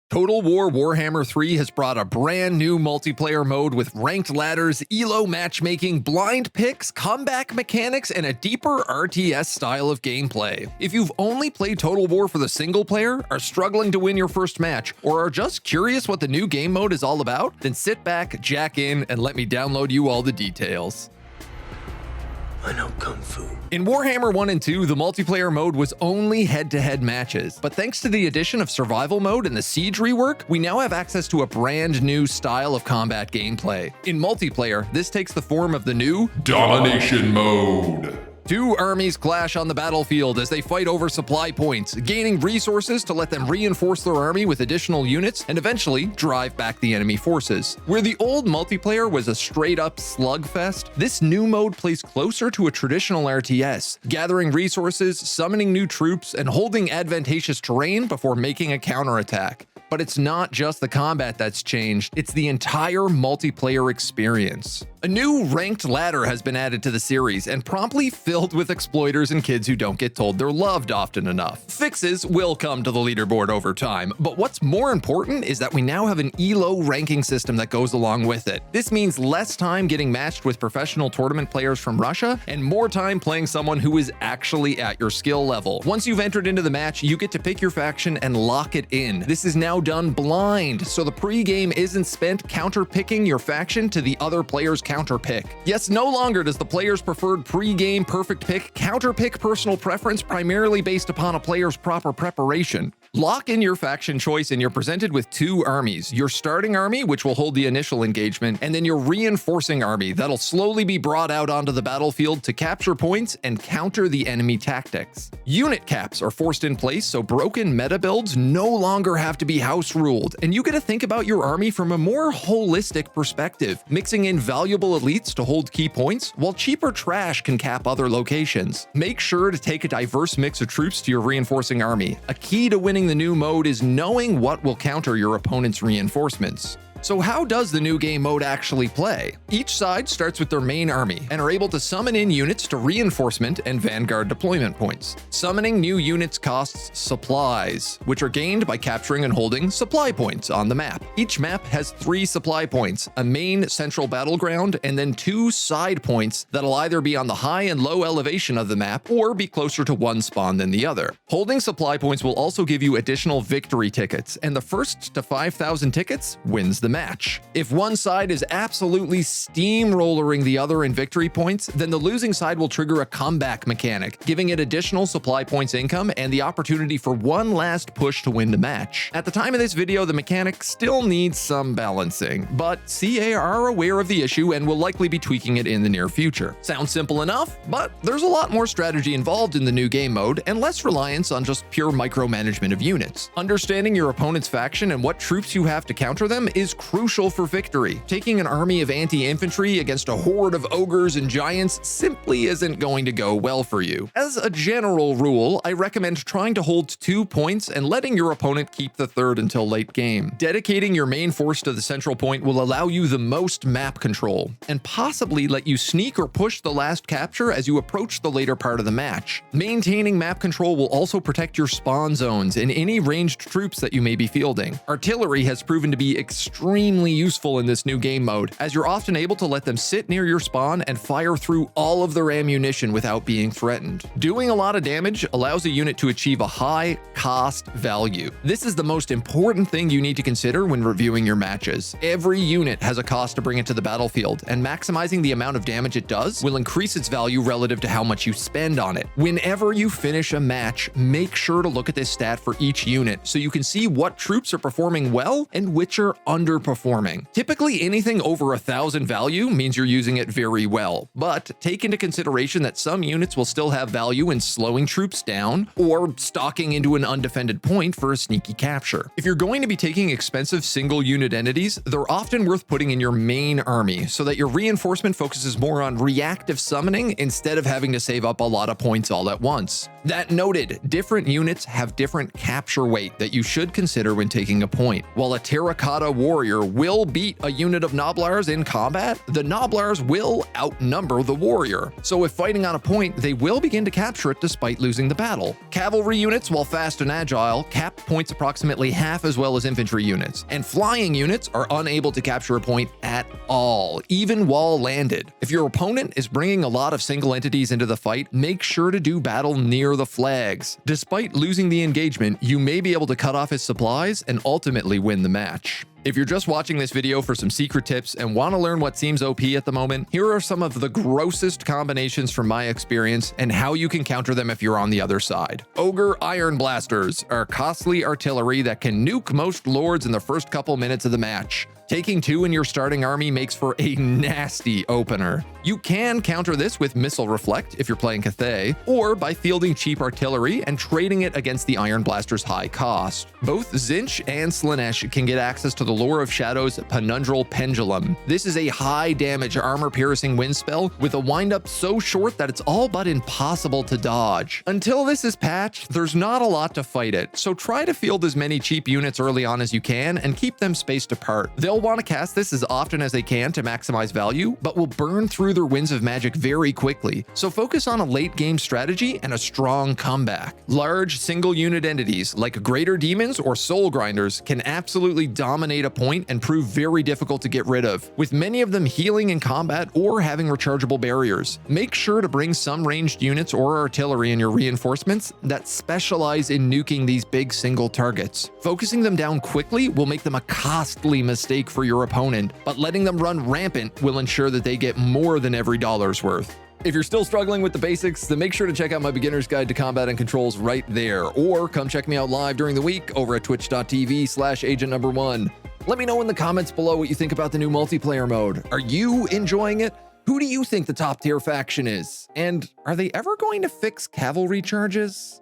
Total War Warhammer 3 has brought a brand new multiplayer mode with ranked ladders, elo matchmaking, blind picks, comeback mechanics, and a deeper RTS style of gameplay. If you've only played Total War for the single player, are struggling to win your first match, or are just curious what the new game mode is all about, then sit back, jack in, and let me download you all the details. I know Kung Fu. In Warhammer 1 and 2, the multiplayer mode was only head-to-head matches, but thanks to the addition of survival mode and the siege rework, we now have access to a brand new style of combat gameplay. In multiplayer, this takes the form of the new Domination Mode. Two armies clash on the battlefield as they fight over supply points, gaining resources to let them reinforce their army with additional units and eventually drive back the enemy forces. Where the old multiplayer was a straight-up slugfest, this new mode plays closer to a traditional RTS, gathering resources, summoning new troops, and holding advantageous terrain before making a counterattack. But it's not just the combat that's changed, it's the entire multiplayer experience. A new ranked ladder has been added to the series and promptly filled with exploiters and kids who don't get told they're loved often enough. Fixes will come to the leaderboard over time, but what's more important is that we now have an ELO ranking system that goes along with it. This means less time getting matched with professional tournament players from Russia and more time playing someone who is actually at your skill level. Once you've entered into the match, you get to pick your faction and lock it in. This is now done blind, so the pre-game isn't spent counter-picking your faction to the other player's counter-pick. Yes, no longer does the player's preferred pre-game perfect pick counter-pick personal preference primarily based upon a player's proper preparation. Lock in your faction choice and you're presented with two armies, your starting army, which will hold the initial engagement, and then your reinforcing army that'll slowly be brought out onto the battlefield to capture points and counter the enemy tactics. Unit caps are forced in place so broken meta builds no longer have to be house ruled, and you get to think about your army from a more holistic perspective, mixing in valuable elites to hold key points, while cheaper trash can cap other locations. Make sure to take a diverse mix of troops to your reinforcing army. A key to winning the new mode is knowing what will counter your opponent's reinforcements. So how does the new game mode actually play? Each side starts with their main army and are able to summon in units to reinforcement and vanguard deployment points. Summoning new units costs supplies, which are gained by capturing and holding supply points on the map. Each map has 3 supply points, a main central battleground, and then 2 side points that'll either be on the high and low elevation of the map or be closer to one spawn than the other. Holding supply points will also give you additional victory tickets, and the first to 5,000 tickets wins the match. If one side is absolutely steamrollering the other in victory points, then the losing side will trigger a comeback mechanic, giving it additional supply points income and the opportunity for one last push to win the match. At the time of this video, the mechanic still needs some balancing, but CA are aware of the issue and will likely be tweaking it in the near future. Sounds simple enough, but there's a lot more strategy involved in the new game mode and less reliance on just pure micromanagement of units. Understanding your opponent's faction and what troops you have to counter them is crucial for victory. Taking an army of anti-infantry against a horde of ogres and giants simply isn't going to go well for you. As a general rule, I recommend trying to hold 2 points and letting your opponent keep the third until late game. Dedicating your main force to the central point will allow you the most map control, and possibly let you sneak or push the last capture as you approach the later part of the match. Maintaining map control will also protect your spawn zones and any ranged troops that you may be fielding. Artillery has proven to be extremely useful in this new game mode, as you're often able to let them sit near your spawn and fire through all of their ammunition without being threatened. Doing a lot of damage allows a unit to achieve a high cost value. This is the most important thing you need to consider when reviewing your matches. Every unit has a cost to bring it to the battlefield, and maximizing the amount of damage it does will increase its value relative to how much you spend on it. Whenever you finish a match, make sure to look at this stat for each unit so you can see what troops are performing well and which are underperforming. Typically, anything over 1,000 value means you're using it very well, but take into consideration that some units will still have value in slowing troops down or stalking into an undefended point for a sneaky capture. If you're going to be taking expensive single unit entities, they're often worth putting in your main army so that your reinforcement focuses more on reactive summoning instead of having to save up a lot of points all at once. That noted, different units have different capture weight that you should consider when taking a point. While a terracotta warrior warrior will beat a unit of Noblars in combat, the Noblars will outnumber the warrior. So if fighting on a point, they will begin to capture it despite losing the battle. Cavalry units, while fast and agile, cap points approximately half as well as infantry units, and flying units are unable to capture a point at all, even while landed. If your opponent is bringing a lot of single entities into the fight, make sure to do battle near the flags. Despite losing the engagement, you may be able to cut off his supplies and ultimately win the match. If you're just watching this video for some secret tips and want to learn what seems OP at the moment, here are some of the grossest combinations from my experience and how you can counter them if you're on the other side. Ogre Iron Blasters are costly artillery that can nuke most lords in the first couple minutes of the match. Taking 2 in your starting army makes for a nasty opener. You can counter this with Missile Reflect if you're playing Cathay, or by fielding cheap artillery and trading it against the Iron Blaster's high cost. Both Zinch and Slaanesh can get access to the Lore of Shadow's Penundral Pendulum. This is a high damage armor-piercing wind spell with a windup so short that it's all but impossible to dodge. Until this is patched, there's not a lot to fight it, so try to field as many cheap units early on as you can and keep them spaced apart. They'll want to cast this as often as they can to maximize value, but will burn through their winds of magic very quickly, so focus on a late game strategy and a strong comeback. Large single unit entities like Greater Demons or Soul Grinders can absolutely dominate a point and prove very difficult to get rid of, with many of them healing in combat or having rechargeable barriers. Make sure to bring some ranged units or artillery in your reinforcements that specialize in nuking these big single targets. Focusing them down quickly will make them a costly mistake for your opponent, but letting them run rampant will ensure that they get more than every dollar's worth. If you're still struggling with the basics, then make sure to check out my beginner's guide to combat and controls right there, or come check me out live during the week over at twitch.tv/AgentNumberOne. Let me know in the comments below what you think about the new multiplayer mode. Are you enjoying it? Who do you think the top tier faction is? And are they ever going to fix cavalry charges?